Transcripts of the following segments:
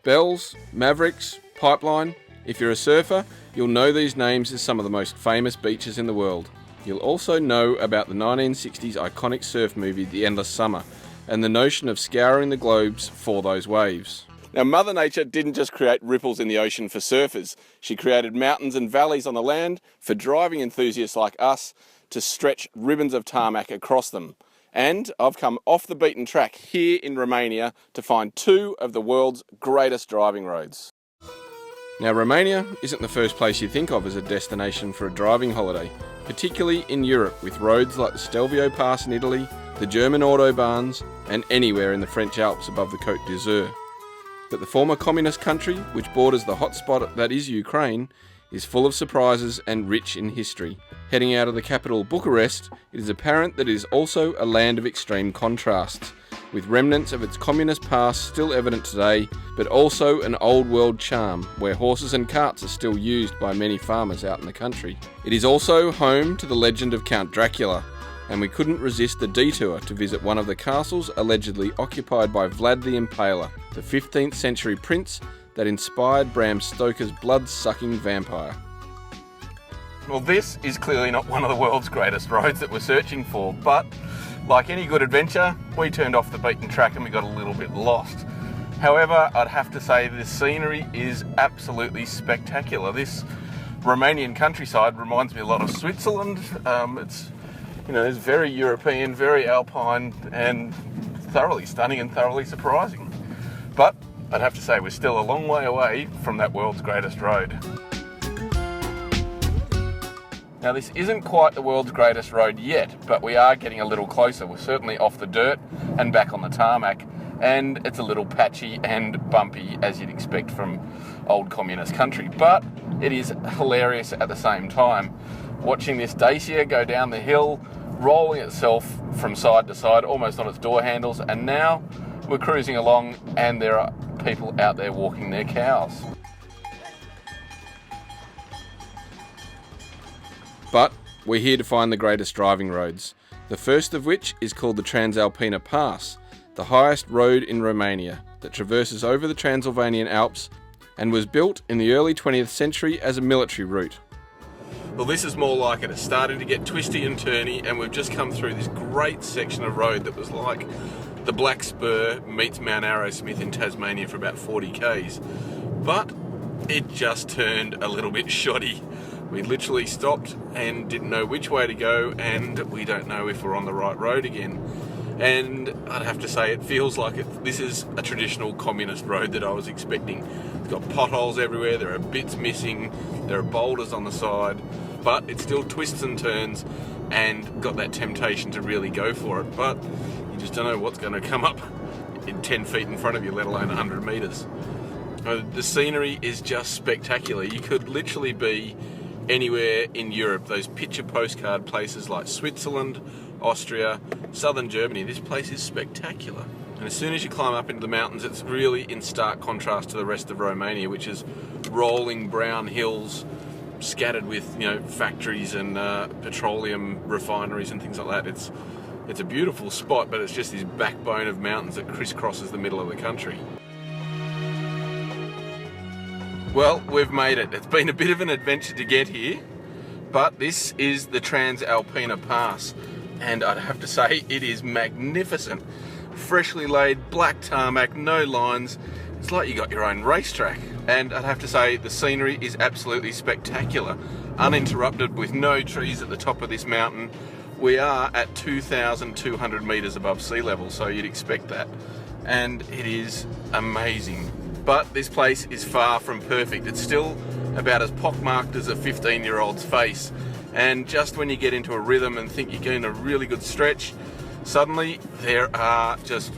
Bells, Mavericks, Pipeline. If you're a surfer, you'll know these names as some of the most famous beaches in the world. You'll also know about the 1960s iconic surf movie The Endless Summer and the notion of scouring the globes for those waves. Now, Mother Nature didn't just create ripples in the ocean for surfers. She created mountains and valleys on the land for driving enthusiasts like us to stretch ribbons of tarmac across them. And I've come off the beaten track here in Romania to find two of the world's greatest driving roads. Now, Romania isn't the first place you think of as a destination for a driving holiday, particularly in Europe, with roads like the Stelvio Pass in Italy, the German Autobahns, and anywhere in the French Alps above the Côte d'Azur. But the former communist country, which borders the hotspot that is Ukraine, is full of surprises and rich in history. Heading out of the capital Bucharest, it is apparent that it is also a land of extreme contrasts, with remnants of its communist past still evident today, but also an old world charm where horses and carts are still used by many farmers out in the country. It is also home to the legend of Count Dracula, and we couldn't resist the detour to visit one of the castles allegedly occupied by Vlad the Impaler, the 15th century prince that inspired Bram Stoker's blood-sucking vampire. Well, this is clearly not one of the world's greatest roads that we're searching for, but like any good adventure, we turned off the beaten track and we got a little bit lost. However, I'd have to say the scenery is absolutely spectacular. This Romanian countryside reminds me a lot of Switzerland. It's very European, very alpine, and thoroughly stunning and thoroughly surprising. But I'd have to say we're still a long way away from that world's greatest road. Now, this isn't quite the world's greatest road yet, but we are getting a little closer. We're certainly off the dirt and back on the tarmac, and it's a little patchy and bumpy, as you'd expect from old communist country. But it is hilarious at the same time. Watching this Dacia go down the hill, rolling itself from side to side, almost on its door handles, and now we're cruising along and there are people out there walking their cows. But we're here to find the greatest driving roads, the first of which is called the Transalpina Pass, the highest road in Romania that traverses over the Transylvanian Alps and was built in the early 20th century as a military route. Well, this is more like it. It's starting to get twisty and turny, and we've just come through this great section of road that was like the Black Spur meets Mount Arrowsmith in Tasmania for about 40 k's. But it just turned a little bit shoddy. We literally stopped and didn't know which way to go, and we don't know if we're on the right road again. And I'd have to say it feels like this is a traditional communist road that I was expecting. It's got potholes everywhere, there are bits missing, there are boulders on the side, but it still twists and turns and got that temptation to really go for it. But you just don't know what's going to come up in 10 feet in front of you, let alone 100 metres. The scenery is just spectacular. You could literally be anywhere in Europe, those picture postcard places like Switzerland, Austria, southern Germany. This place is spectacular. And as soon as you climb up into the mountains, it's really in stark contrast to the rest of Romania, which is rolling brown hills scattered with, factories and petroleum refineries and things like that. It's a beautiful spot, but it's just this backbone of mountains that crisscrosses the middle of the country. Well, we've made it. It's been a bit of an adventure to get here, but this is the Transalpina Pass, and I'd have to say it is magnificent. Freshly laid, black tarmac, no lines. It's like you got your own racetrack. And I'd have to say the scenery is absolutely spectacular. Uninterrupted, with no trees at the top of this mountain. We are at 2,200 metres above sea level, so you'd expect that. And it is amazing. But this place is far from perfect. It's still about as pockmarked as a 15-year-old's face. And just when you get into a rhythm and think you're getting a really good stretch, suddenly there are just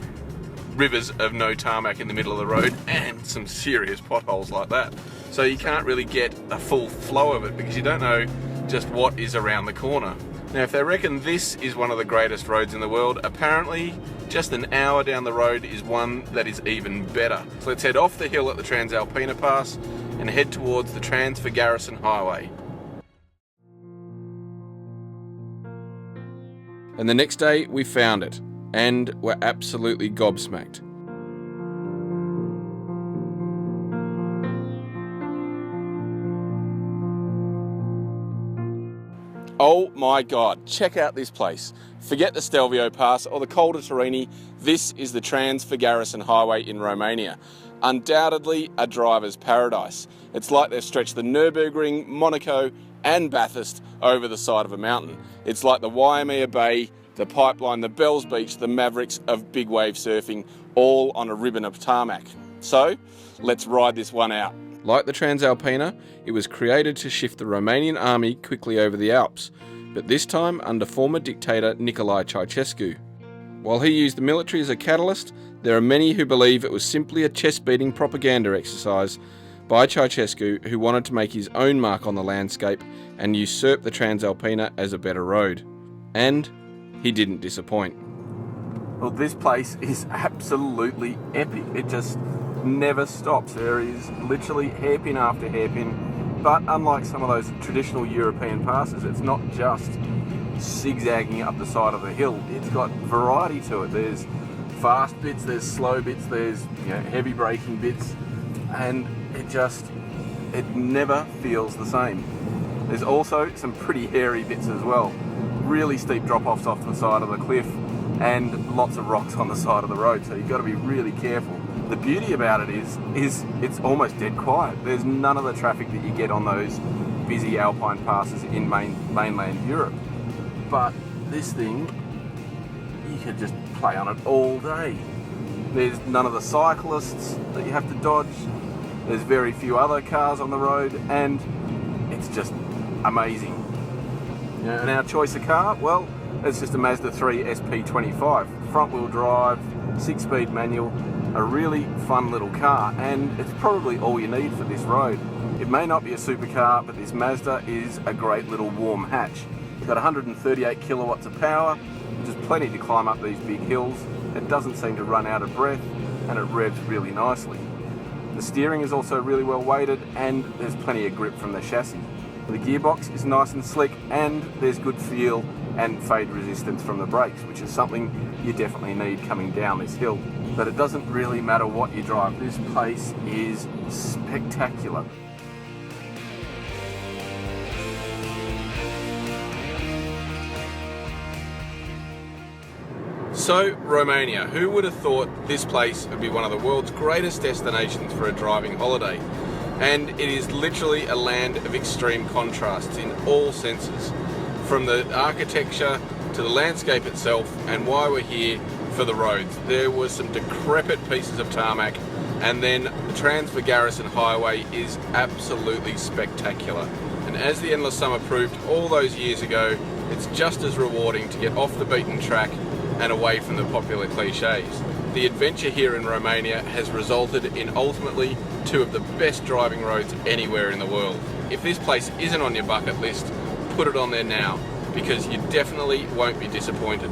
rivers of no tarmac in the middle of the road and some serious potholes like that. So you can't really get a full flow of it because you don't know just what is around the corner. Now, if they reckon this is one of the greatest roads in the world, apparently just an hour down the road is one that is even better. So let's head off the hill at the Transalpina Pass and head towards the Transfer Garrison Highway. And the next day we found it. and were absolutely gobsmacked. Oh my God, check out this place. Forget the Stelvio Pass or the Col de Turini, this is the Trans-Făgăraș Highway in Romania. Undoubtedly a driver's paradise. It's like they've stretched the Nürburgring, Monaco and Bathurst over the side of a mountain. It's like the Waimea Bay, the Pipeline, the Bells Beach, the Mavericks of big wave surfing, all on a ribbon of tarmac. So, let's ride this one out. Like the Transalpina, it was created to shift the Romanian army quickly over the Alps, but this time under former dictator Nicolae Ceausescu. While he used the military as a catalyst, there are many who believe it was simply a chest-beating propaganda exercise by Ceausescu, who wanted to make his own mark on the landscape and usurp the Transalpina as a better road. And he didn't disappoint. Well, this place is absolutely epic. It just never stops. There is literally hairpin after hairpin, but unlike some of those traditional European passes, it's not just zigzagging up the side of the hill. It's got variety to it. There's fast bits, there's slow bits, there's heavy braking bits, and it never feels the same. There's also some pretty hairy bits as well. Really steep drop-offs off the side of the cliff and lots of rocks on the side of the road, so you've got to be really careful. The beauty about it is it's almost dead quiet. There's none of the traffic that you get on those busy alpine passes in mainland Europe. But this thing, you could just play on it all day. There's none of the cyclists that you have to dodge. There's very few other cars on the road, and it's just amazing. And our choice of car, well, it's just a Mazda 3 SP25. Front wheel drive, 6-speed manual, a really fun little car, and it's probably all you need for this road. It may not be a supercar, but this Mazda is a great little warm hatch. It's got 138 kilowatts of power, which is plenty to climb up these big hills. It doesn't seem to run out of breath, and it revs really nicely. The steering is also really well weighted, and there's plenty of grip from the chassis. The gearbox is nice and slick, and there's good feel and fade resistance from the brakes, which is something you definitely need coming down this hill. But it doesn't really matter what you drive, this place is spectacular. So, Romania, who would have thought this place would be one of the world's greatest destinations for a driving holiday? And it is literally a land of extreme contrasts in all senses, from the architecture to the landscape itself, and why we're here for the roads. There were some decrepit pieces of tarmac, and then the Trans-Făgăraș Highway is absolutely spectacular. And as the Endless Summer proved all those years ago, it's just as rewarding to get off the beaten track and away from the popular cliches. The adventure here in Romania has resulted in ultimately two of the best driving roads anywhere in the world. If this place isn't on your bucket list, put it on there now, because you definitely won't be disappointed.